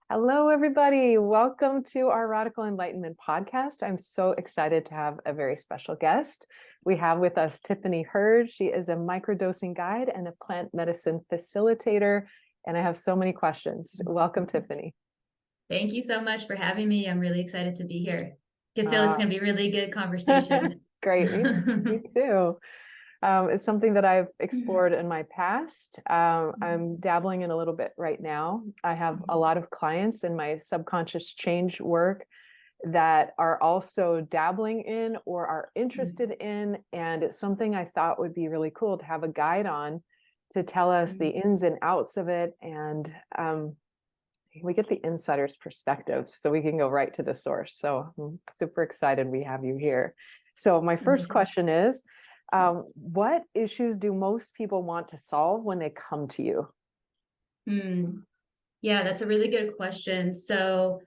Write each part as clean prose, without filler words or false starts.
Hello, everybody. Welcome to our Radical Enlightenment podcast. I'm so excited to have a very special guest. We have with us Tiffany Hurd. She is a microdosing guide and a plant medicine facilitator. And I have so many questions. Welcome, Tiffany. Thank you so much for having me. I'm really excited to be here. I feel it's Uh, going to be a really good conversation. Great. Me too. It's something that I've explored in my past. I'm dabbling in a little bit right now. I have a lot of clients in my subconscious change work that are also dabbling in or are interested in. And it's something I thought would be really cool to have a guide on to tell us the ins and outs of it. And we get the insider's perspective so we can go right to the source. So I'm super excited we have you here. So my first question is, what issues do most people want to solve when they come to you? Yeah, that's a really good question. So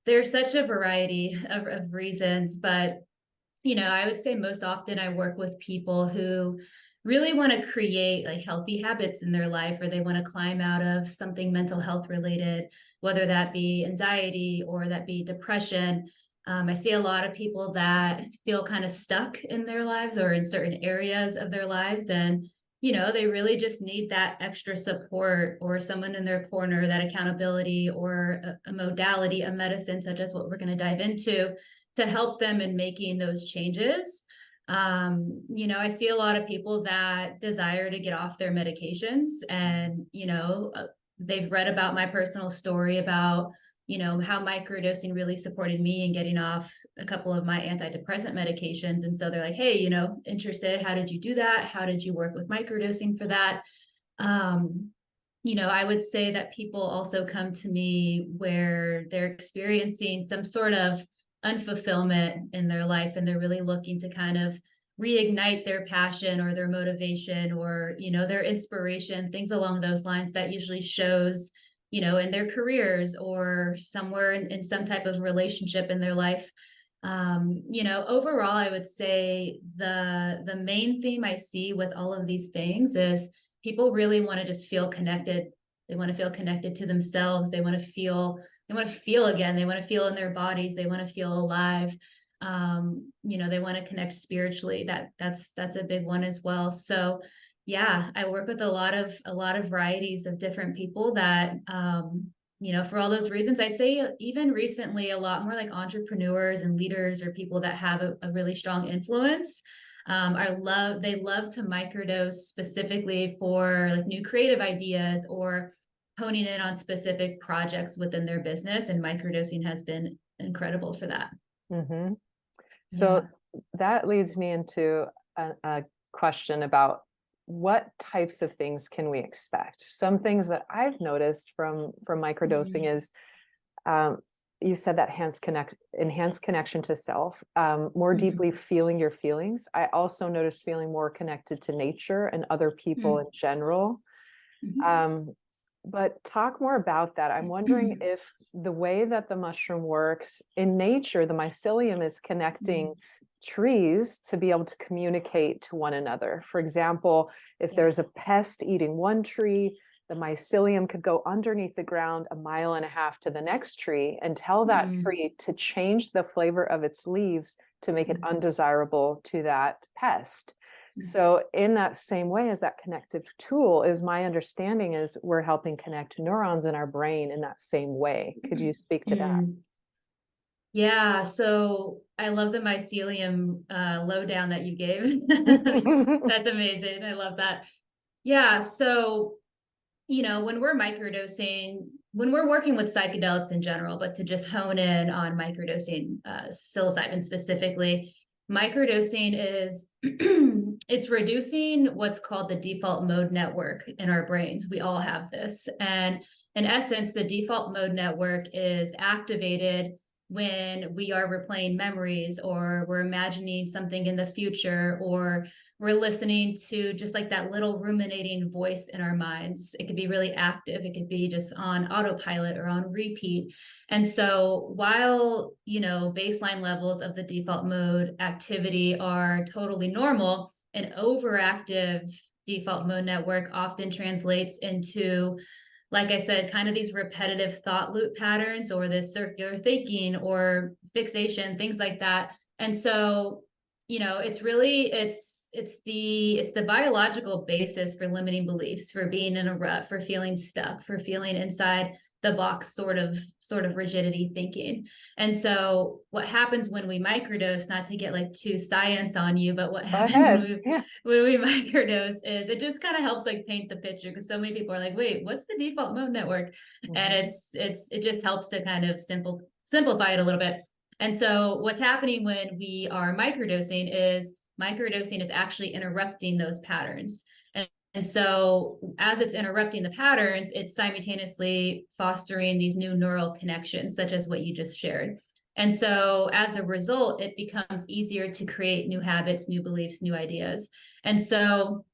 there's such a variety of reasons, but I would say most often I work with people who really want to create like healthy habits in their life, or they want to climb out of something mental health related, whether that be anxiety or that be depression. I see a lot of people that feel kind of stuck in their lives or in certain areas of their lives. And, they really just need that extra support or someone in their corner, that accountability or a modality, a medicine, such as what we're going to dive into, to help them in making those changes. I see a lot of people that desire to get off their medications, and, they've read about my personal story about, how microdosing really supported me in getting off a couple of my antidepressant medications. And so they're like, hey, interested. How did you do that? How did you work with microdosing for that? I would say that people also come to me where they're experiencing some sort of unfulfillment in their life, and they're really looking to kind of reignite their passion or their motivation or, their inspiration, things along those lines. That usually shows, in their careers or somewhere in some type of relationship in their life. Overall, I would say the main theme I see with all of these things is people really want to just feel connected. They want to feel connected to themselves. They want to feel again. They want to feel in their bodies. They want to feel alive. They want to connect spiritually. That's a big one as well. So yeah, I work with a lot of varieties of different people that for all those reasons. I'd say even recently a lot more like entrepreneurs and leaders or people that have a really strong influence. They love to microdose specifically for like new creative ideas or honing in on specific projects within their business, and microdosing has been incredible for that. Mm-hmm. So Yeah. that leads me into a question about what types of things can we expect? Some things that I've noticed from microdosing is you said that enhanced connection to self, more deeply feeling your feelings. I also noticed feeling more connected to nature and other people in general. Um, but talk more about that. I'm wondering if the way that the mushroom works in nature, the mycelium is connecting trees to be able to communicate to one another. For example, if there's a pest eating one tree, the mycelium could go underneath the ground 1.5 miles to the next tree and tell that tree to change the flavor of its leaves to make it undesirable to that pest. So in that same way as that connective tool, is my understanding is we're helping connect neurons in our brain in that same way. Could you speak to that? Yeah, so I love the mycelium lowdown that you gave. That's amazing. I love that. Yeah, so when we're microdosing, when we're working with psychedelics in general, but to just hone in on microdosing, psilocybin specifically, microdosing is it's reducing what's called the default mode network in our brains. We all have this. And in essence, the default mode network is activated when we are replaying memories, or we're imagining something in the future, or we're listening to just like that little ruminating voice in our minds. It could be really active. It could be just on autopilot or on repeat. And so while, baseline levels of the default mode activity are totally normal, an overactive default mode network often translates into like I said, kind of these repetitive thought loop patterns or this circular thinking or fixation, things like that. And so, it's really, it's the biological basis for limiting beliefs, for being in a rut, for feeling stuck, for feeling inside the box sort of rigidity thinking. And so what happens when we microdose, not to get like too science on you, but what Go happens ahead. Yeah. when we microdose is it just kind of helps like paint the picture, because so many people are like, wait, what's the default mode network? And Mhm. it just helps to kind of simplify it a little bit. And so what's happening when we are microdosing is actually interrupting those patterns. And so as it's interrupting the patterns, it's simultaneously fostering these new neural connections, such as what you just shared. And so as a result, it becomes easier to create new habits, new beliefs, new ideas. And so,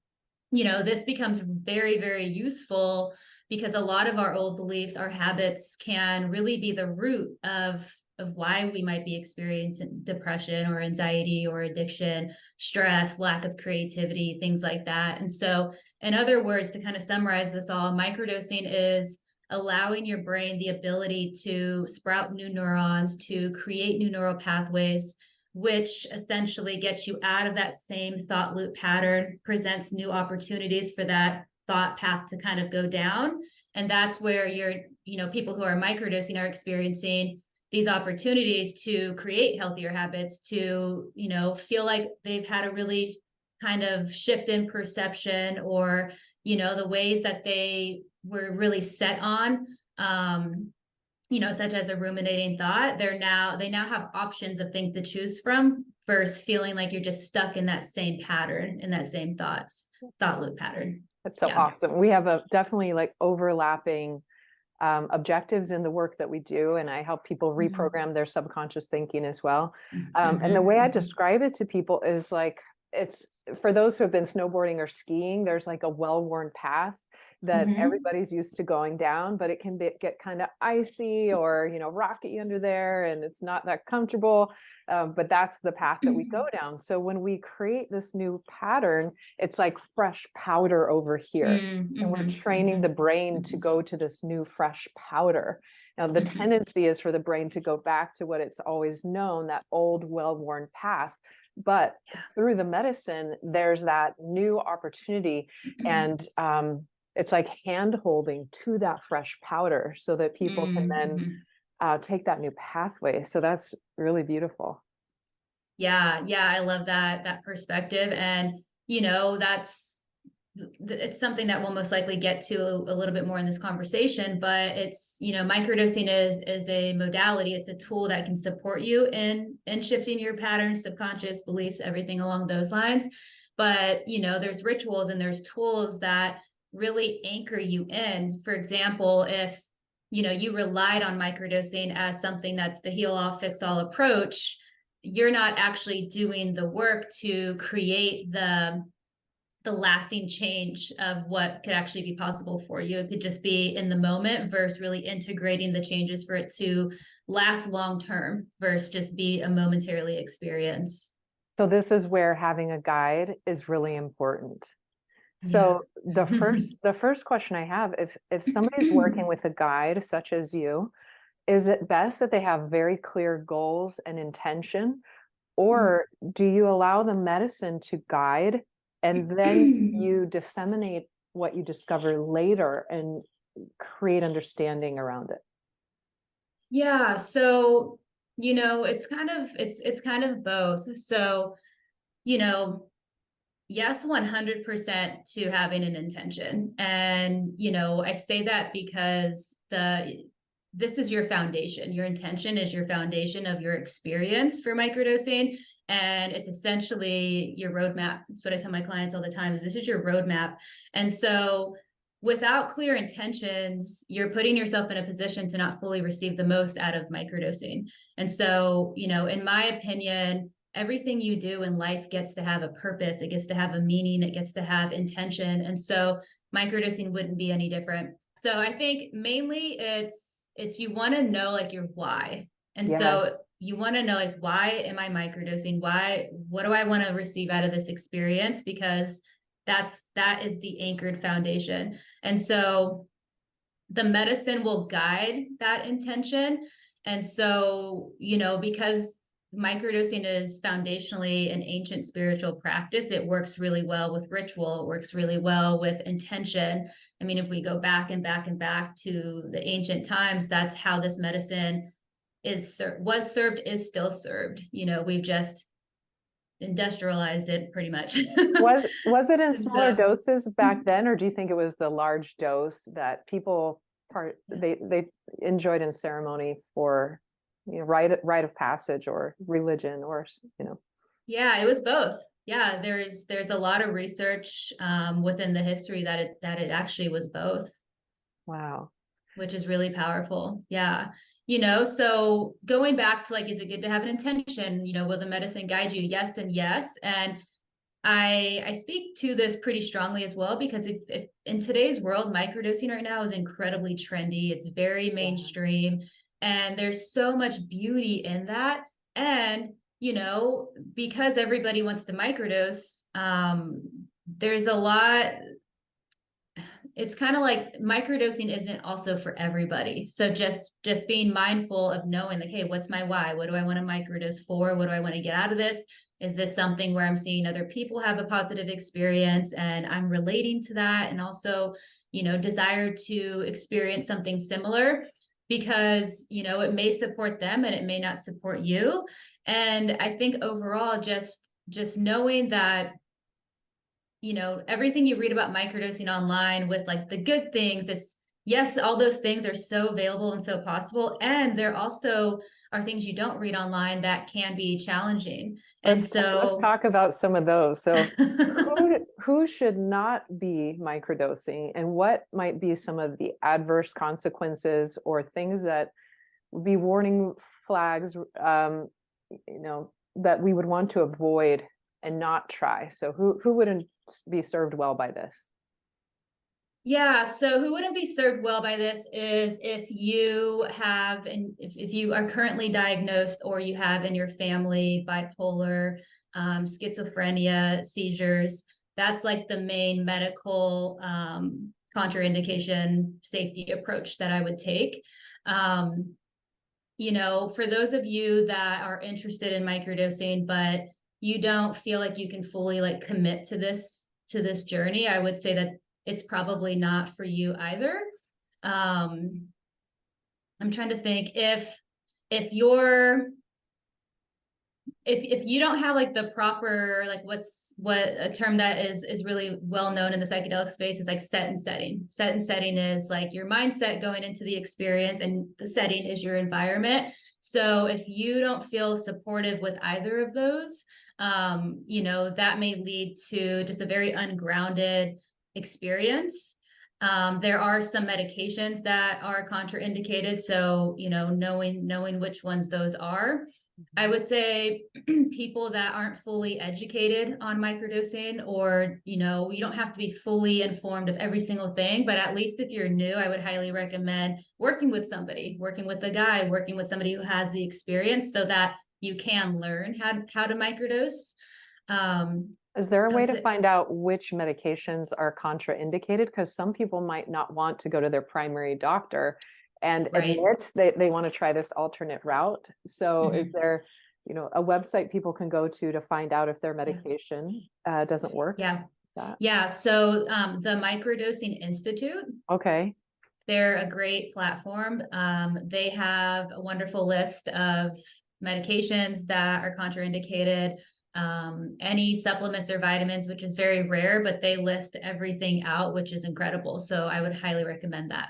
this becomes very, very useful because a lot of our old beliefs, our habits can really be the root of why we might be experiencing depression or anxiety or addiction, stress, lack of creativity, things like that. And so, in other words, to kind of summarize this all, microdosing is allowing your brain the ability to sprout new neurons, to create new neural pathways, which essentially gets you out of that same thought loop pattern, presents new opportunities for that thought path to kind of go down. And that's where people who are microdosing are experiencing these opportunities to create healthier habits, to, feel like they've had a really kind of shift in perception, or, the ways that they were really set on, such as a ruminating thought, they now have options of things to choose from versus feeling like you're just stuck in that same pattern, in that same thought loop pattern. That's so Yeah. awesome. We have a definitely like overlapping objectives in the work that we do, and I help people reprogram their subconscious thinking as well. And the way I describe it to people is like, it's for those who have been snowboarding or skiing, there's like a well-worn path that everybody's used to going down, but it can get kind of icy or rocky under there, and it's not that comfortable. But that's the path that we go down. So when we create this new pattern, it's like fresh powder over here. And we're training the brain to go to this new fresh powder. Now, the tendency is for the brain to go back to what it's always known, that old, well-worn path. But through the medicine, there's that new opportunity. And it's like hand holding to that fresh powder so that people can then take that new pathway. So that's really beautiful. Yeah, I love that perspective. And it's something that we'll most likely get to a little bit more in this conversation, but it's, microdosing is a modality. It's a tool that can support you in shifting your patterns, subconscious beliefs, everything along those lines. But there's rituals and there's tools that really anchor you in. For example, if you relied on microdosing as something that's the heal all fix all approach, you're not actually doing the work to create the lasting change of what could actually be possible for you. It could just be in the moment versus really integrating the changes for it to last long term versus just be a momentarily experience. So this is where having a guide is really important. So the first question I have, if somebody's working with a guide such as you, is it best that they have very clear goals and intention, or do you allow the medicine to guide and then you disseminate what you discover later and create understanding around it? Yeah, so it's kind of both. So, yes, 100% to having an intention. And, I say that because this is your foundation. Your intention is your foundation of your experience for microdosing. And it's essentially your roadmap. That's what I tell my clients all the time, is this is your roadmap. And so without clear intentions, you're putting yourself in a position to not fully receive the most out of microdosing. And so, in my opinion, everything you do in life gets to have a purpose. It gets to have a meaning. It gets to have intention. And so microdosing wouldn't be any different. So I think mainly it's you want to know like your why. And so you want to know like, why am I microdosing? What do I want to receive out of this experience? Because that is the anchored foundation. And so the medicine will guide that intention. And so, you know, because microdosing is foundationally an ancient spiritual practice, it works really well with ritual, it works really well with intention. I mean, if we go back and back and back to the ancient times, that's how this medicine was served, is still served. You know, we've just industrialized it pretty much. Was it in And smaller so, doses back then, or do you think it was the large dose that people they enjoyed in ceremony for, you know, rite of passage or religion, or, you know? yeah, it was both. Yeah, there's a lot of research within the history that it actually was both, Wow. which is really powerful. Yeah. You know, so going back to like, is it good to have an intention? You know, will the medicine guide you? Yes and yes. And I speak to this pretty strongly as well, because if in today's world, microdosing right now is incredibly trendy. It's very Yeah. mainstream, and there's so much beauty in that. And you know, because everybody wants to microdose, there's a lot. It's kind of like microdosing isn't also for everybody. So just being mindful of knowing like, hey, what's my why? What do I want to microdose for? What do I want to get out of this? Is this something where I'm seeing other people have a positive experience and I'm relating to that, and also, you know, desire to experience something similar, because, you know, it may support them and it may not support you. And I think overall, just knowing that, you know, everything you read about microdosing online with like the good things, it's yes, all those things are so available and so possible. And there also are things you don't read online that can be challenging. And Let's so talk about some of those. So who should not be microdosing, and what might be some of the adverse consequences or things that would be warning flags, you know, that we would want to avoid and not try? So who wouldn't be served well by this? yeah, so who wouldn't be served well by this is if you have, and if you are currently diagnosed or you have in your family bipolar, schizophrenia, seizures. That's like the main medical contraindication safety approach that I would take. Um, you know, for those of you that are interested in microdosing, but you don't feel like you can fully like commit to this journey, I would say that it's probably not for you either. Um, I'm trying to think if you're if you don't have like the proper, like what a term that is really well known in the psychedelic space is like set and setting. Set and setting is like your mindset going into the experience, and the setting is your environment. So if you don't feel supportive with either of those, you know, that may lead to just a very ungrounded experience. There are some medications that are contraindicated, so you know, knowing which ones those are. I would say people that aren't fully educated on microdosing, or, you know, you don't have to be fully informed of every single thing, but at least if you're new, I would highly recommend working with somebody, working with a guide, working with somebody who has the experience, so that you can learn how to microdose. Is there a I would way to say, find out which medications are contraindicated? Because some people might not want to go to their primary doctor and right. admit they want to try this alternate route. So is Mhm. there, you know, a website people can go to find out if their Yeah. medication doesn't work? Yeah. That Yeah. So the Microdosing Institute, okay. they're a great platform. They have a wonderful list of medications that are contraindicated, any supplements or vitamins, which is very rare, but they list everything out, which is incredible. So I would highly recommend that.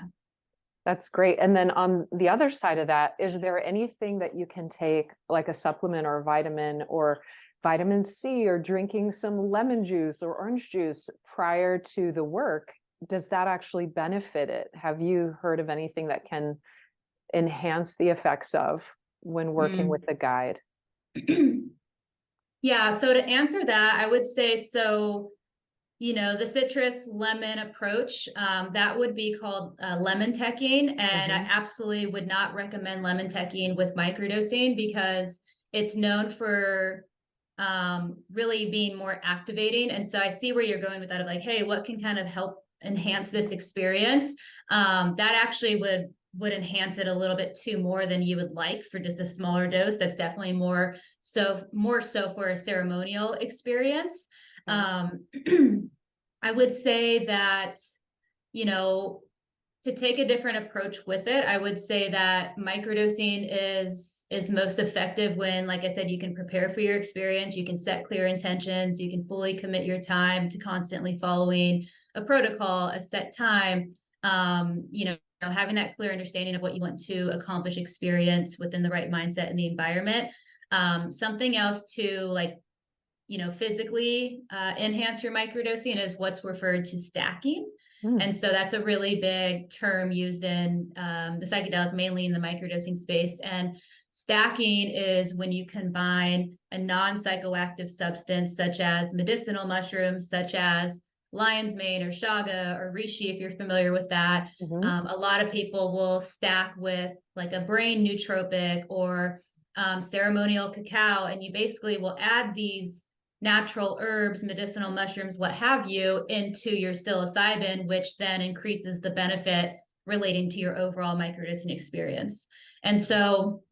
That's great. And then on the other side of that, is there anything that you can take, like a supplement or a vitamin or vitamin C, or drinking some lemon juice or orange juice prior to the work? Does that actually benefit it? Have you heard of anything that can enhance the effects of when working with Mm. a guide? Yeah. So to answer that, I would say so. You know, the citrus lemon approach, that would be called lemon teching. And I Mhm. absolutely would not recommend lemon teching with microdosing, because it's known for really being more activating. And so I see where you're going with that, of like, hey, what can kind of enhance this experience, that actually would enhance it a little bit too more than you would like for just a smaller dose. That's definitely more so for a ceremonial experience. Um, I would say that, you know, to take a different approach with it, I would say that microdosing is most effective when, like I said, you can prepare for your experience, you can set clear intentions, you can fully commit your time to constantly following a protocol, a set time, you know, having that clear understanding of what you want to accomplish, experience within the right mindset and the environment. Something else to, like, you know, physically enhance your microdosing is what's referred to stacking. And so that's a really big term used in the psychedelic, mainly in the microdosing space. And stacking is when you combine a non-psychoactive substance, such as medicinal mushrooms, such as lion's mane or chaga or reishi, if you're familiar with that. A lot of people will stack with like a brain nootropic or ceremonial cacao, and you basically will add these natural herbs, medicinal mushrooms, what have you, into your psilocybin, which then increases the benefit relating to your overall microdosing experience. And so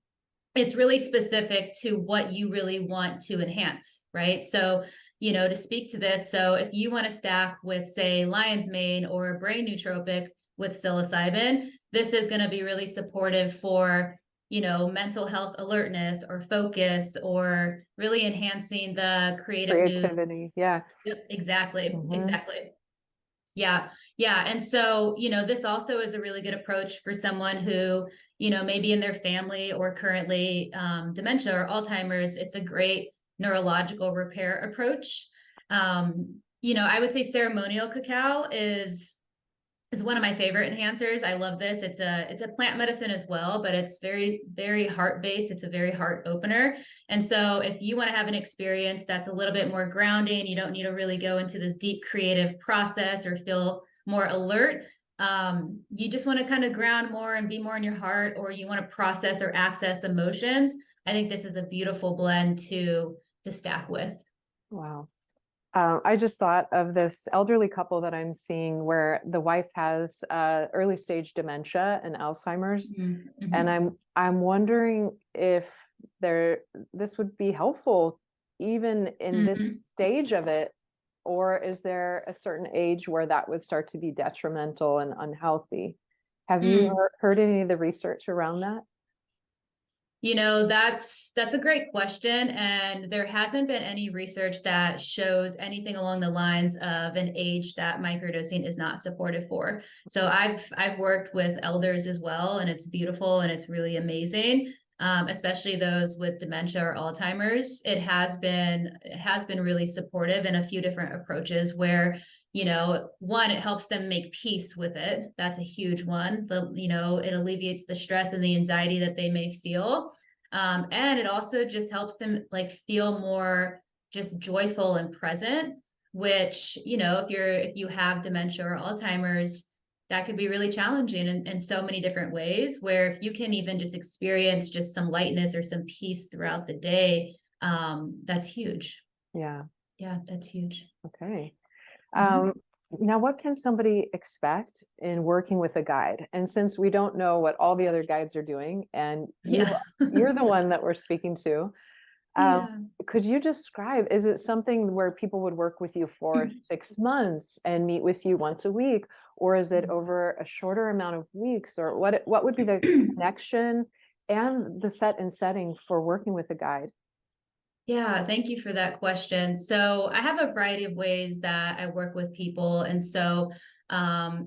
it's really specific to what you really want to enhance, right? So, you know, to speak to this, so if you want to stack with, say, lion's mane or a brain nootropic with psilocybin, this is going to be really supportive for, you know, mental health alertness or focus, or really enhancing the Creativity. Yeah. Yep, exactly. Yeah. And so, you know, this also is a really good approach for someone who, you know, maybe in their family or currently dementia or Alzheimer's. It's a great neurological repair approach. You know, I would say ceremonial cacao is one of my favorite enhancers. I love this. It's a plant medicine as well, but it's very, very heart based. It's a very heart opener. And so if you want to have an experience that's a little bit more grounding, you don't need to really go into this deep creative process or feel more alert. You just want to kind of ground more and be more in your heart, or you want to process or access emotions. I think this is a beautiful blend to stack with. Wow. I just thought of this elderly couple that I'm seeing where the wife has early stage dementia and Alzheimer's. Mm-hmm. And I'm wondering if this would be helpful even in this stage of it, or is there a certain age where that would start to be detrimental and unhealthy? Have you heard any of the research around that? You know, that's a great question, and there hasn't been any research that shows anything along the lines of an age that microdosing is not supportive for. So I've worked with elders as well, and it's beautiful and it's really amazing. Especially those with dementia or Alzheimer's. It has been really supportive in a few different approaches where, you know, one, it helps them make peace with it. That's a huge one. You know, it alleviates the stress and the anxiety that they may feel. And it also just helps them like feel more just joyful and present, which, you know, if you have dementia or Alzheimer's, that could be really challenging in so many different ways, where if you can even just experience just some lightness or some peace throughout the day, that's huge. Yeah. That's huge. Okay. Now, what can somebody expect in working with a guide? And since we don't know what all the other guides are doing, and you're the one that we're speaking to, could you describe, is it something where people would work with you for 6 months and meet with you once a week, or is it over a shorter amount of weeks, or what would be the connection and the set and setting for working with a guide? Yeah, thank you for that question. So I have a variety of ways that I work with people. And so,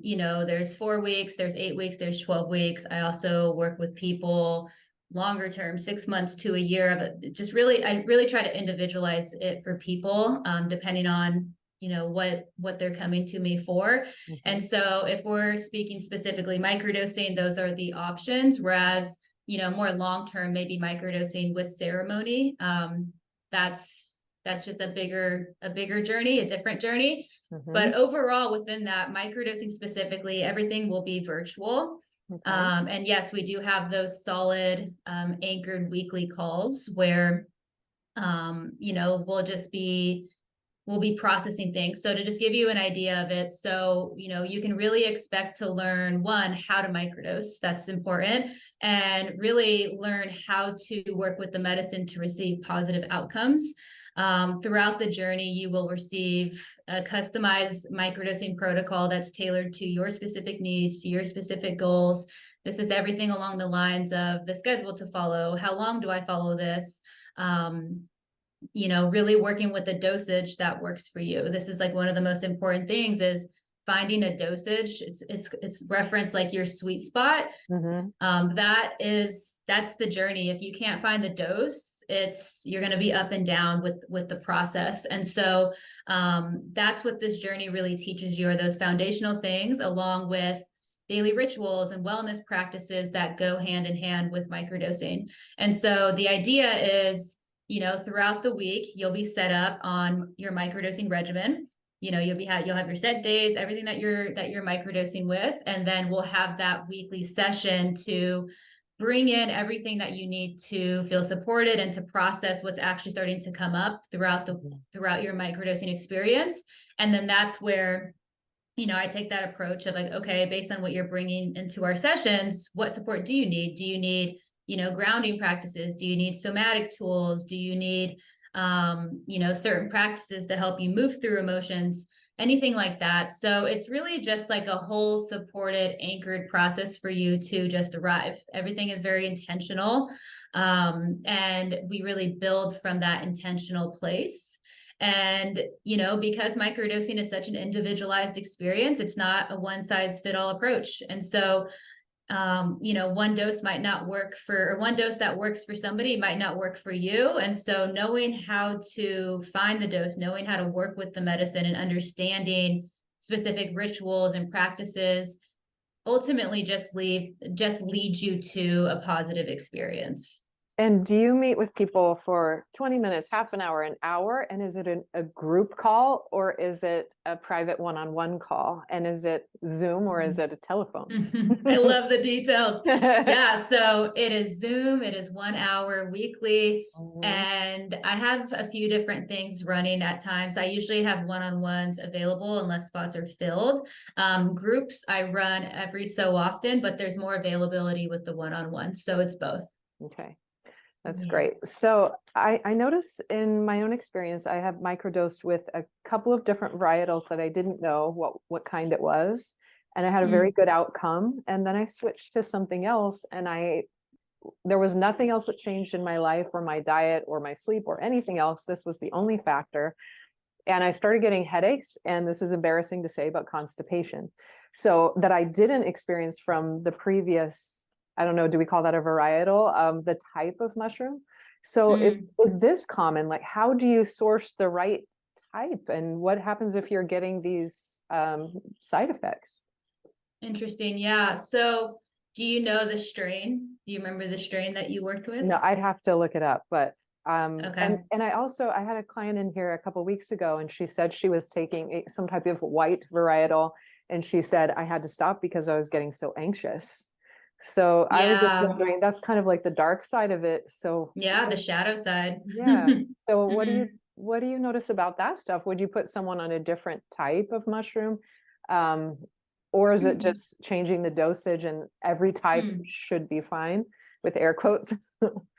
you know, there's 4 weeks, there's 8 weeks, there's 12 weeks. I also work with people longer term, 6 months to a year of it. Just really, I really try to individualize it for people, depending on, you know, what they're coming to me for. And so if we're speaking specifically microdosing, those are the options. Whereas, you know, more long-term, maybe microdosing with ceremony. That's just a bigger journey, a different journey. But overall, within that, microdosing specifically, everything will be virtual. And yes, we do have those solid anchored weekly calls where you know, we'll just be we'll be processing things. So to just give you an idea of it, so, you know, you can really expect to learn, one, how to microdose. That's important. And really learn how to work with the medicine to receive positive outcomes. Throughout the journey, you will receive a customized microdosing protocol that's tailored to your specific needs, to your specific goals. This is everything along the lines of the schedule to follow. How long do I follow this? You know, really working with the dosage that works for you. This is like one of the most important things is finding a dosage. It's referenced like your sweet spot. That's the journey. If you can't find the dose, you're going to be up and down with the process. And so that's what this journey really teaches you, are those foundational things, along with daily rituals and wellness practices that go hand in hand with microdosing. And so the idea is, you know, throughout the week, you'll be set up on your microdosing regimen. You know, you'll have your set days, everything that you're microdosing with, and then we'll have that weekly session to bring in everything that you need to feel supported and to process what's actually starting to come up throughout your microdosing experience. And then that's where, you know, I take that approach of like, okay, based on what you're bringing into our sessions, what support do you need? Do you need, you know, grounding practices? Do you need somatic tools? Do you need, you know, certain practices to help you move through emotions, anything like that? So it's really just like a whole supported, anchored process for you to just arrive. Everything is very intentional. And we really build from that intentional place. And, you know, because microdosing is such an individualized experience, it's not a one size fit all approach. And so, you know, one dose that works for somebody might not work for you. And so knowing how to find the dose, knowing how to work with the medicine, and understanding specific rituals and practices ultimately just leads you to a positive experience. And do you meet with people for 20 minutes, half an hour, an hour? And is it a group call, or is it a private one-on-one call? And is it Zoom, or is it a telephone? I love the details. Yeah, so it is Zoom. It is 1 hour weekly. And I have a few different things running at times. I usually have one-on-ones available unless spots are filled. Groups I run every so often, but there's more availability with the one-on-one. So it's both. Okay. That's great. So I notice in my own experience, I have microdosed with a couple of different varietals that I didn't know what kind it was. And I had a very good outcome. And then I switched to something else, and there was nothing else that changed in my life or my diet or my sleep or anything else. This was the only factor. And I started getting headaches, and this is embarrassing to say, but constipation. So that I didn't experience from the previous, I don't know, do we call that a varietal? The type of mushroom. So is this common? Like, how do you source the right type? And what happens if you're getting these side effects? Interesting. Yeah. So do you know the strain? Do you remember the strain that you worked with? No, I'd have to look it up, but Okay. and I had a client in here a couple of weeks ago, and she said she was taking some type of white varietal, and she said I had to stop because I was getting so anxious. So I was just wondering, that's kind of like the dark side of it. So yeah, the shadow side. yeah. So what do you notice about that stuff? Would you put someone on a different type of mushroom? Or is it just changing the dosage and every type should be fine, with air quotes?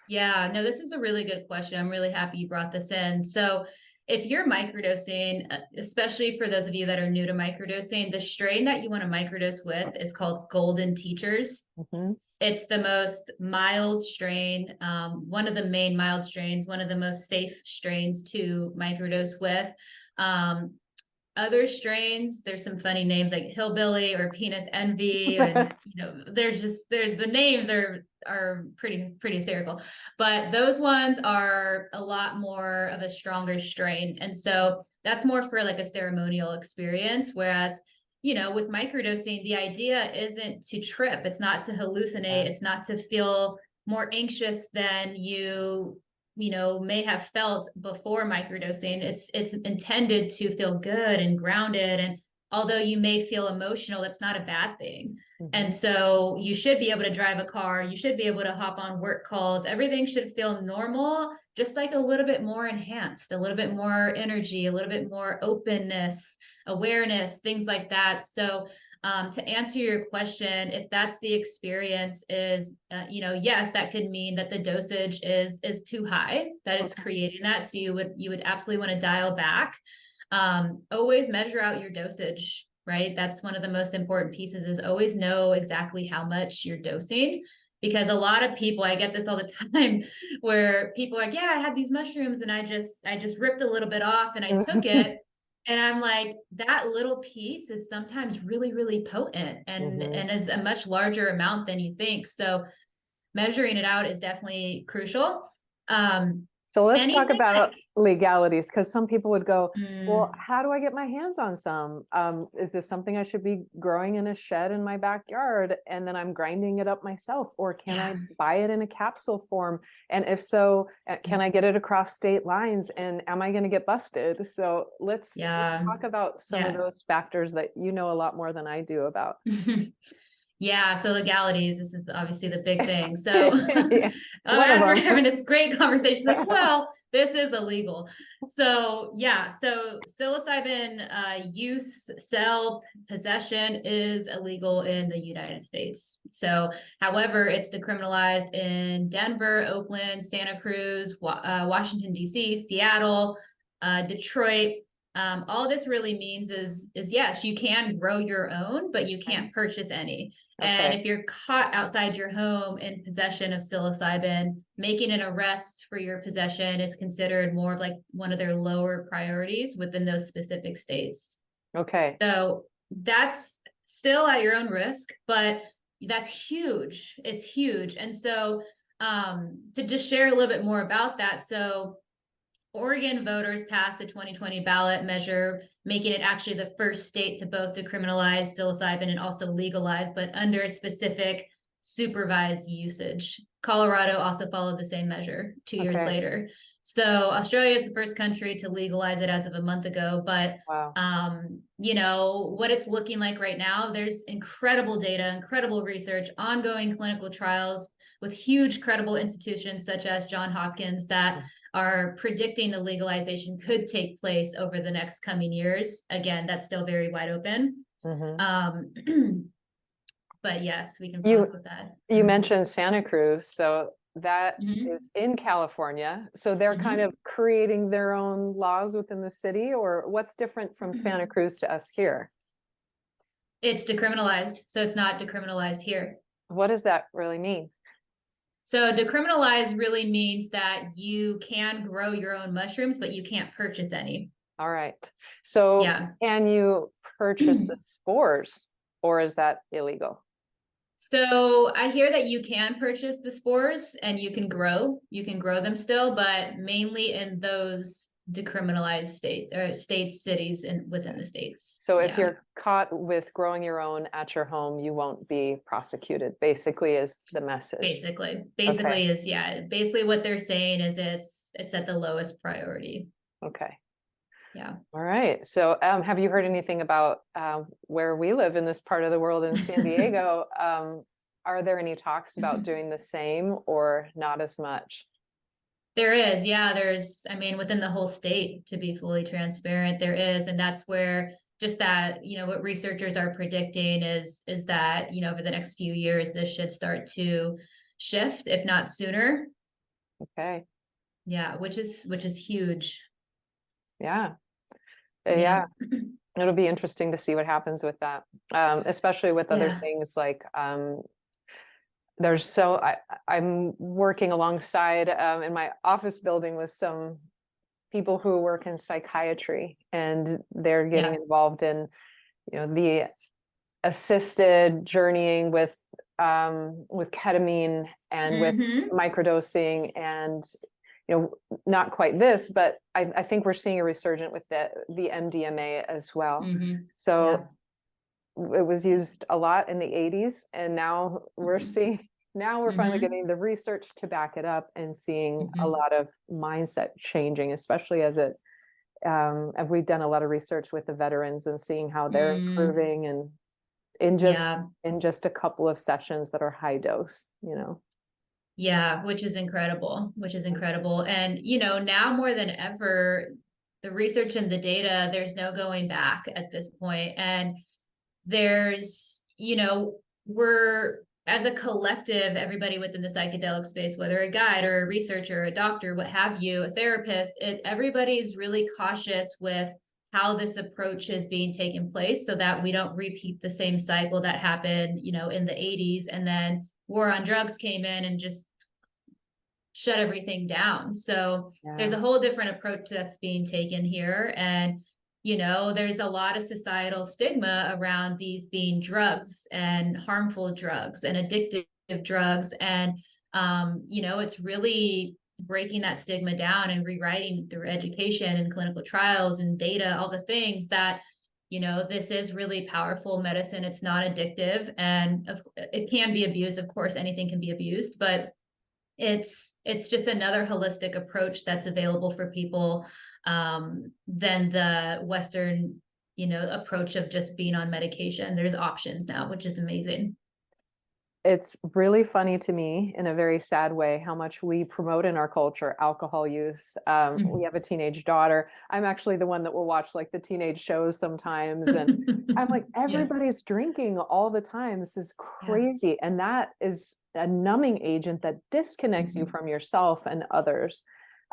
Yeah, no, this is a really good question. I'm really happy you brought this in. So if you're microdosing, especially for those of you that are new to microdosing, the strain that you want to microdose with is called Golden Teachers. It's the most mild strain, one of the main mild strains, one of the most safe strains to microdose with. Other strains, there's some funny names like Hillbilly or Penis Envy, and you know, the names are pretty hysterical. But those ones are a lot more of a stronger strain, and so that's more for like a ceremonial experience. Whereas, you know, with microdosing, the idea isn't to trip, it's not to hallucinate, it's not to feel more anxious than you know, may have felt before microdosing. It's intended to feel good and grounded and although you may feel emotional, that's not a bad thing. And Mhm. so you should be able to drive a car, you should be able to hop on work calls. Everything should feel normal, just like a little bit more enhanced, a little bit more energy, a little bit more openness, awareness, things like that. So to answer your question, if that's the experience, is yes, that could mean that the dosage is too high, that it's Okay. creating that. So you would absolutely want to dial back. Always measure out your dosage, right? That's one of the most important pieces, is always know exactly how much you're dosing. Because a lot of people, I get this all the time, where people are like, yeah, I had these mushrooms and I just ripped a little bit off and I took it. And I'm like, that little piece is sometimes really, really potent and Mhm. is a much larger amount than you think. So measuring it out is definitely crucial. So let's talk Anything like, about legalities, because some people would go, well, mm, how do I get my hands on some? Is this something I should be growing in a shed in my backyard and then I'm grinding it up myself? Or can I yeah. buy it in a capsule form? And if so, can I get it across state lines? And am I going to get busted? So let's Yeah. talk about some of Yeah. those factors that you know a lot more than I do about. Yeah, so legalities, this is obviously the big thing. So Yeah, one of as we're them. having this great conversation, like, well, this is illegal. So yeah, so psilocybin use, sell, possession is illegal in the United States. So, however, it's decriminalized in Denver, Oakland, Santa Cruz, Washington, D.C., Seattle, Detroit. All this really means is yes, you can grow your own, but you can't purchase any. And Okay. if you're caught outside your home in possession of psilocybin, making an arrest for your possession is considered more of like one of their lower priorities within those specific states. Okay. So that's still at your own risk, but that's huge. It's huge. And so to just share a little bit more about that. So Oregon voters passed the 2020 ballot measure, making it actually the first state to both decriminalize psilocybin and also legalize, but under a specific supervised usage. Colorado also followed the same measure 2 years Okay. later. So Australia is the first country to legalize it as of a month ago. But Wow. what it's looking like right now, there's incredible data, incredible research, ongoing clinical trials with huge credible institutions such as Johns Hopkins that are predicting the legalization could take place over the next coming years. Again, that's still very wide open. Mhm. Um, but yes, we can You pause with that. You mentioned Santa Cruz, so that Mhm. is in California. So they're kind Mhm. of creating their own laws within the city, or what's different from Santa Cruz to us here? It's decriminalized, so it's not decriminalized here. What does that really mean? So decriminalized really means that you can grow your own mushrooms, but you can't purchase any. All right. So Yeah. can you purchase the spores, or is that illegal? So I hear that you can purchase the spores and you can grow them still, but mainly in those decriminalized states, cities and within the states. So if Yeah. you're caught with growing your own at your home, you won't be prosecuted, basically, is the message. Basically Okay. is, yeah, basically what they're saying is it's at the lowest priority. Okay. Yeah. All right. So, have you heard anything about where we live in this part of the world in San Diego? Are there any talks about doing the same or not as much? There is, yeah, I mean, within the whole state, to be fully transparent, there is. And that's where just that, what researchers are predicting is that, over the next few years, this should start to shift, if not sooner. Okay. Yeah, which is huge. Yeah. Yeah. Yeah. It'll be interesting to see what happens with that, especially with other Yeah. things like I'm working alongside in my office building with some people who work in psychiatry, and they're getting Yeah. involved in the assisted journeying with ketamine and with Mm-hmm. microdosing, and not quite this, but I think we're seeing a resurgence with the MDMA as well. Mm-hmm. Yeah. So it was used a lot in the 80s, and now we're finally Mm-hmm. getting the research to back it up and seeing a Mm-hmm. lot of mindset changing, especially as it and we've done a lot of research with the veterans and seeing how they're Mm, improving, and in just yeah. in just a couple of sessions that are high dose, you know. Yeah, which is incredible, which is incredible. And, now more than ever, the research and the data, there's no going back at this point. And there's, we're as a collective, everybody within the psychedelic space, whether a guide or a researcher, a doctor, what have you, a therapist, everybody's really cautious with how this approach is being taken place so that we don't repeat the same cycle that happened, in the 80s. And then war on drugs came in and just shut everything down. So there's Yeah. a whole different approach that's being taken here. And, there's a lot of societal stigma around these being drugs and harmful drugs and addictive drugs. And, it's really breaking that stigma down and rewriting through education and clinical trials and data, all the things that, this is really powerful medicine. It's not addictive, and it can be abused. Of course, anything can be abused, but it's just another holistic approach that's available for people, than the Western, approach of just being on medication. There's options now, which is amazing. It's really funny to me, in a very sad way, how much we promote in our culture alcohol use. We have a teenage daughter. I'm actually the one that will watch like the teenage shows sometimes, and I'm like, Yeah, everybody's drinking all the time. This is yeah. crazy. And that is a numbing agent that disconnects you Hmm. from yourself and others.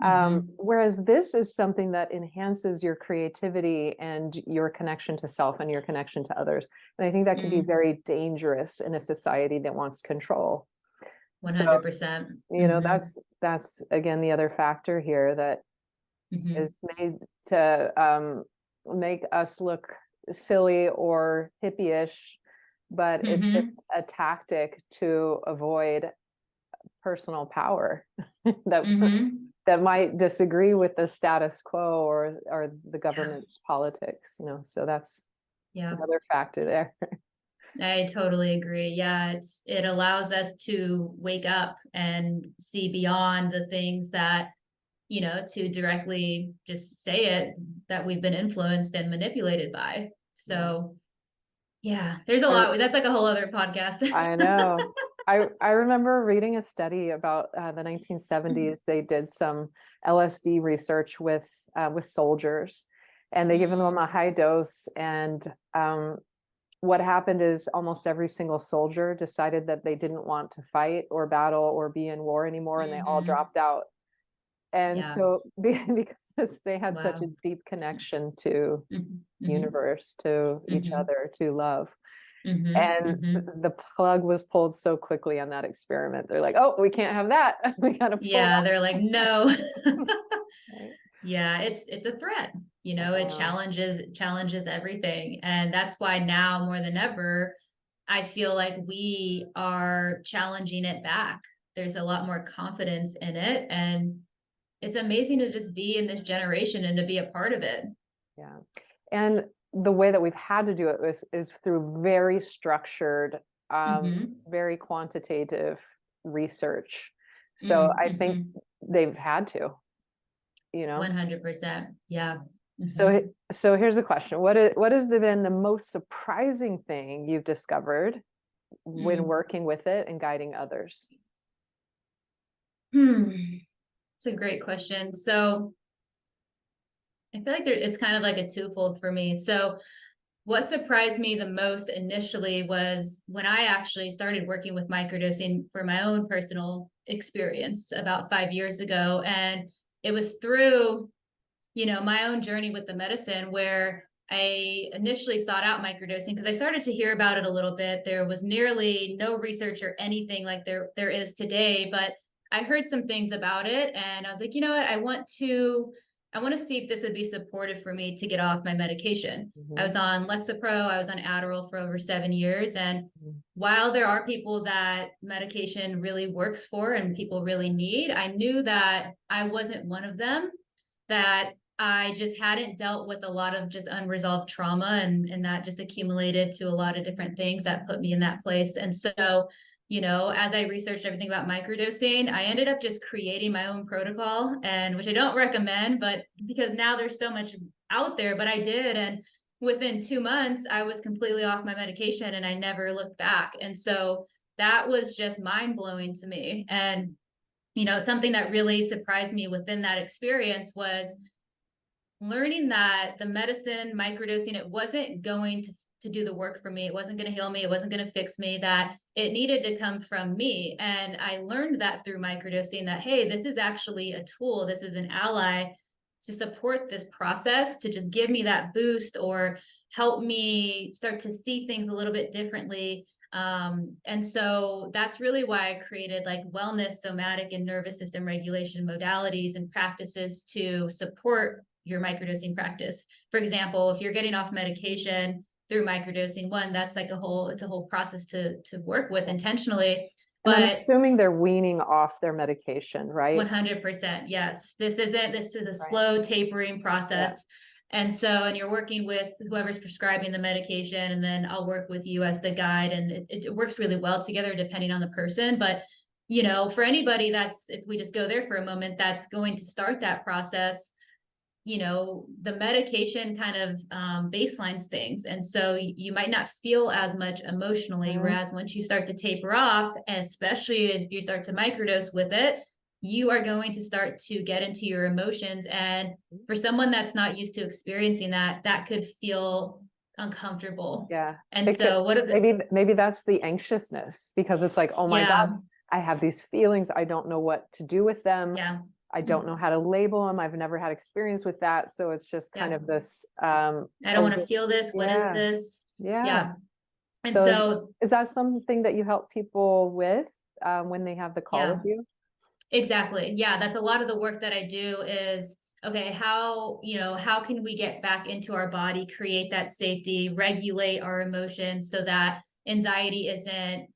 Hmm. Whereas this is something that enhances your creativity and your connection to self and your connection to others. And I think that can be Mm, very dangerous in a society that wants control. So, 100%. that's again the other factor here that Hmm. is made to make us look silly or hippie-ish, but it's just Hmm. a tactic to avoid personal power that Hmm. that might disagree with the status quo or the government's politics, you know. So that's Yeah. another factor there. I totally agree. Yeah, it allows us to wake up and see beyond the things that, to directly just say it, that we've been influenced and manipulated by. Yeah. So yeah, there's a I, lot. That's like a whole other podcast. I know. I remember reading a study about the 1970s. They did some LSD research with soldiers, and they given them Mm, a high dose. And what happened is almost every single soldier decided that they didn't want to fight or battle or be in war anymore, and they all hmm. dropped out. And Yeah. so because they had such a Wow. deep connection to Hmm. Hmm. universe, to each Hmm. other, to love. Hmm. And Hmm. the plug was pulled so quickly on that experiment. They're like, oh, we can't have that. We got to pull Yeah, they're like, no. that. Right. Yeah, it's a threat. It Uh, challenges everything. And that's why now more than ever, I feel like we are challenging it back. There's a lot more confidence in it. And it's amazing to just be in this generation and to be a part of it. yeah. And the way that we've had to do it is through very structured, Hmm. very quantitative research. So Mm, I think hmm. they've had to, you know. 100%. Yeah. Hmm. So here's a question. What has been the most surprising thing you've discovered when Mm. working with it and guiding others? Hmm. It's a great question. So I feel like it's kind of like a twofold for me. So what surprised me the most initially was when I actually started working with microdosing for my own personal experience about 5 years ago. And it was through, my own journey with the medicine where I initially sought out microdosing because I started to hear about it a little bit. There was nearly no research or anything like there is today, but I heard some things about it and I was like, you know what, I want to see if this would be supportive for me to get off my medication. I Mhm. was on Lexapro, I was on Adderall for over 7 years. And Mhm. while there are people that medication really works for and people really need, I knew that I wasn't one of them, that I just hadn't dealt with a lot of just unresolved trauma and that just accumulated to a lot of different things that put me in that place. And so, as I researched everything about microdosing, I ended up just creating my own protocol, and which I don't recommend, but because now there's so much out there, but I did. And within 2 months, I was completely off my medication and I never looked back. And so that was just mind blowing to me. And, something that really surprised me within that experience was learning that the medicine, microdosing, it wasn't going to do the work for me. It wasn't going to heal me. It wasn't going to fix me, that it needed to come from me. And I learned that through microdosing, that, hey, this is actually a tool. This is an ally to support this process, to just give me that boost or help me start to see things a little bit differently. And so that's really why I created like wellness, somatic, and nervous system regulation modalities and practices to support your microdosing practice. For example, if you're getting off medication through microdosing, one, that's like it's a whole process to work with intentionally. And I'm But assuming they're weaning off their medication, right? 100%, yes. This is it. This is a Right. slow tapering process. Yeah. And you're working with whoever's prescribing the medication, and then I'll work with you as the guide. And it works really well together depending on the person. But, for anybody if we just go there for a moment, that's going to start that process, the medication kind of baselines things. And so you might not feel as much emotionally, whereas once you start to taper off, especially if you start to microdose with it, you are going to start to get into your emotions. And for someone that's not used to experiencing that, that could feel uncomfortable. Yeah. And so maybe that's the anxiousness, because it's like, oh my God, I have these feelings. I don't know what to do with them. Yeah. I don't know how to label them. I've never had experience with that. So it's just kind of this, I don't want to feel this. What is this? Yeah. And so is that something that you help people with when they have the call with you? Exactly. Yeah. That's a lot of the work that I do is, okay, how can we get back into our body, create that safety, regulate our emotions so that anxiety isn't,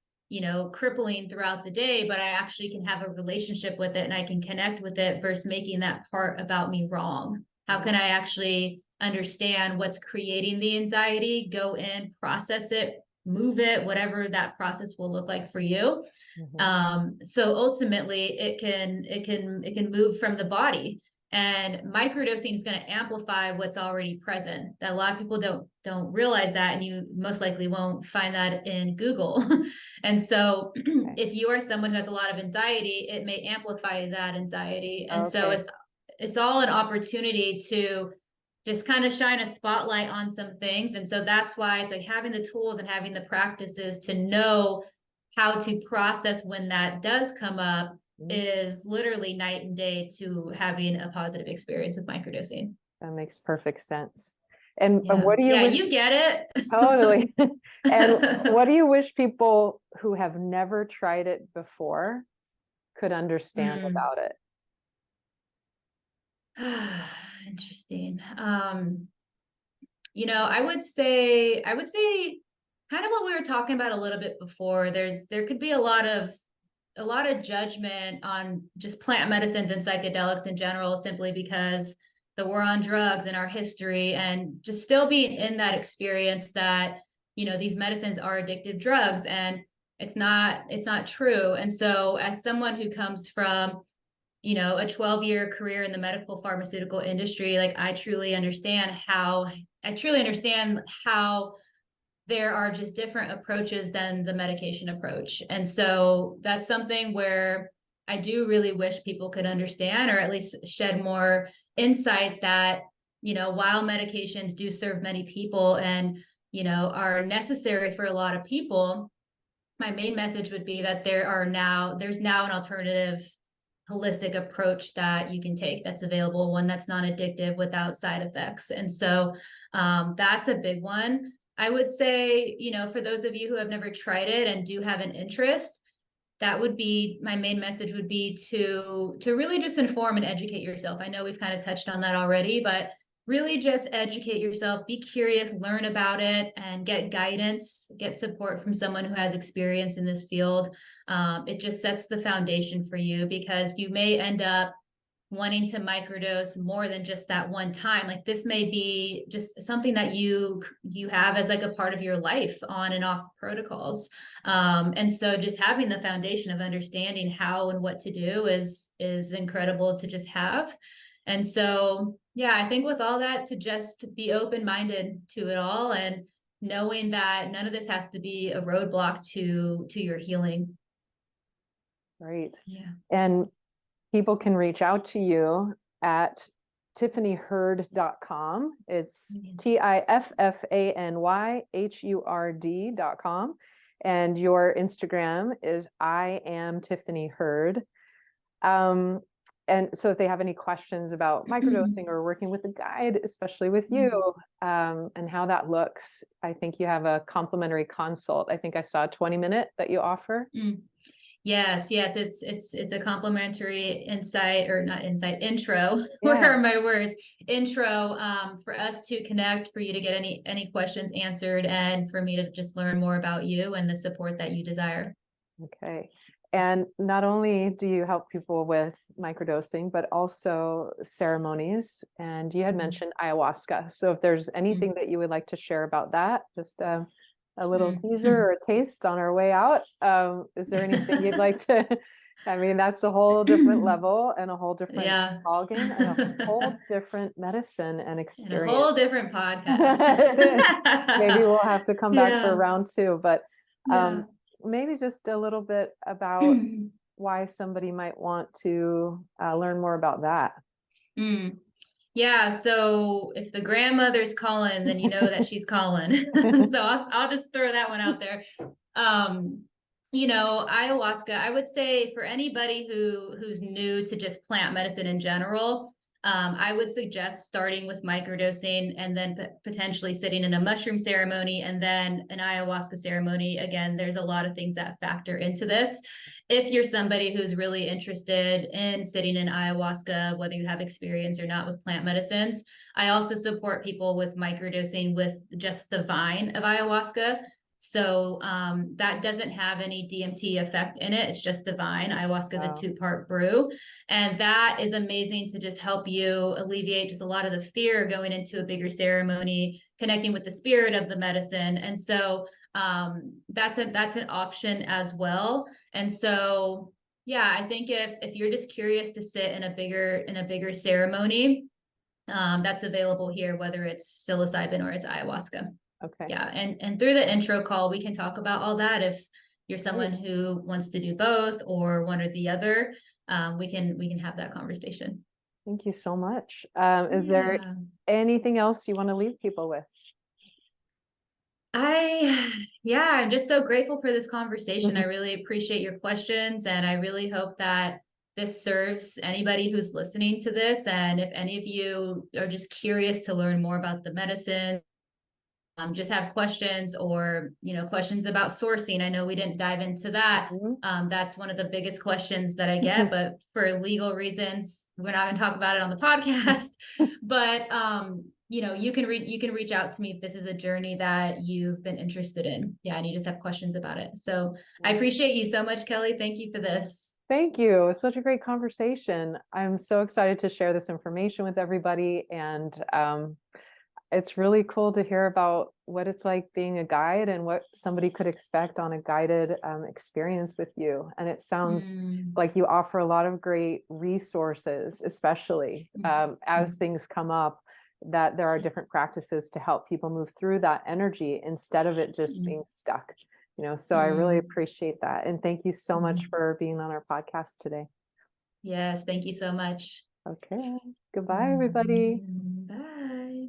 crippling throughout the day, but I actually can have a relationship with it and I can connect with it versus making that part about me wrong. How can I actually understand what's creating the anxiety, go in, process it, move it, whatever that process will look like for you. So ultimately it can move from the body, and microdosing is going to amplify what's already present. That a lot of people don't realize that, and you most likely won't find that in Google. And so if you are someone who has a lot of anxiety, it may amplify that anxiety. And so it's all an opportunity to just kind of shine a spotlight on some things. And so that's why it's like having the tools and having the practices to know how to process when that does come up is literally night and day to having a positive experience with microdosing. That makes perfect sense. And what do you wish? You get it. Totally. And what do you wish people who have never tried it before could understand about it? Interesting. I would say kind of what we were talking about a little bit before. There could be a lot of judgment on just plant medicines and psychedelics in general, simply because the war on drugs and our history, and just still being in that experience that, these medicines are addictive drugs, and it's not true. And so as someone who comes from, a 12-year career in the medical pharmaceutical industry, like I truly understand how there are just different approaches than the medication approach. And so that's something where I do really wish people could understand, or at least shed more insight that, while medications do serve many people and, are necessary for a lot of people, my main message would be that there's now an alternative holistic approach that you can take that's available, one that's non-addictive without side effects. And so that's a big one. I would say, for those of you who have never tried it and do have an interest, that would be my main message, would be to really just inform and educate yourself. I know we've kind of touched on that already, but really just educate yourself, be curious, learn about it, and get guidance, get support from someone who has experience in this field. It just sets the foundation for you, because you may end up wanting to microdose more than just that one time. Like this may be just something that you have as like a part of your life on and off protocols. And so just having the foundation of understanding how and what to do is incredible to just have. And so yeah, I think with all that, to just be open-minded to it all, and knowing that none of this has to be a roadblock to your healing. Right. Yeah. And people can reach out to you at tiffanyhurd.com. It's TIFFANYHURD.com. And your Instagram is I am Tiffany Hurd. And so if they have any questions about microdosing or working with a guide, especially with you, and how that looks, I think you have a complimentary consult. I think I saw a 20-minute that you offer. Yes, it's a complimentary insight, or not insight, intro. Where Yeah. are my words? Intro, for us to connect, for you to get any questions answered, and for me to just learn more about you and the support that you desire. Okay. And not only do you help people with microdosing, but also ceremonies. And you had mentioned ayahuasca. So if there's anything that you would like to share about that, just a little teaser or a taste on our way out. Is there anything you'd like to? I mean, that's a whole different level and a whole different Yeah. ballgame and a whole different medicine and And a experience. whole different podcast. It is. Maybe we'll have to come back for Yeah. round two, but Yeah. maybe just a little bit about why somebody might want to learn more about that. Yeah, so if the grandmother's calling, then you know that she's calling. So I'll just throw that one out there. Ayahuasca, I would say for anybody who's new to just plant medicine in general, I would suggest starting with microdosing, and then potentially sitting in a mushroom ceremony and then an ayahuasca ceremony. Again, there's a lot of things that factor into this. If you're somebody who's really interested in sitting in ayahuasca, whether you have experience or not with plant medicines, I also support people with microdosing with just the vine of ayahuasca. So that doesn't have any DMT effect in it. It's just the vine. Ayahuasca is a 2-part brew. And that is amazing to just help you alleviate just a lot of the fear going into a bigger ceremony, connecting with the spirit of the medicine. And so that's an option as well. And so, yeah, I think if you're just curious to sit in a bigger ceremony, that's available here, whether it's psilocybin or it's ayahuasca. Okay. Yeah. And through the intro call, we can talk about all that. If you're someone who wants to do both or one or the other, we can have that conversation. Thank you so much. Is there anything else you want to leave people with? I'm just so grateful for this conversation. I really appreciate your questions, and I really hope that this serves anybody who's listening to this. And if any of you are just curious to learn more about the medicine, just have questions, or questions about sourcing. I know we didn't dive into that. That's one of the biggest questions that I get, but for legal reasons, we're not going to talk about it on the podcast. But you can reach out to me if this is a journey that you've been interested in. Yeah, and you just have questions about it. So I appreciate you so much, Kelly. Thank you for this. Thank you. It's such a great conversation. I'm so excited to share this information with everybody. And it's really cool to hear about what it's like being a guide and what somebody could expect on a guided experience with you. And it sounds like you offer a lot of great resources, especially as things come up, that there are different practices to help people move through that energy instead of it just being stuck. So I really appreciate that. And thank you so much for being on our podcast today. Yes, thank you so much. Okay. Goodbye, everybody. Bye.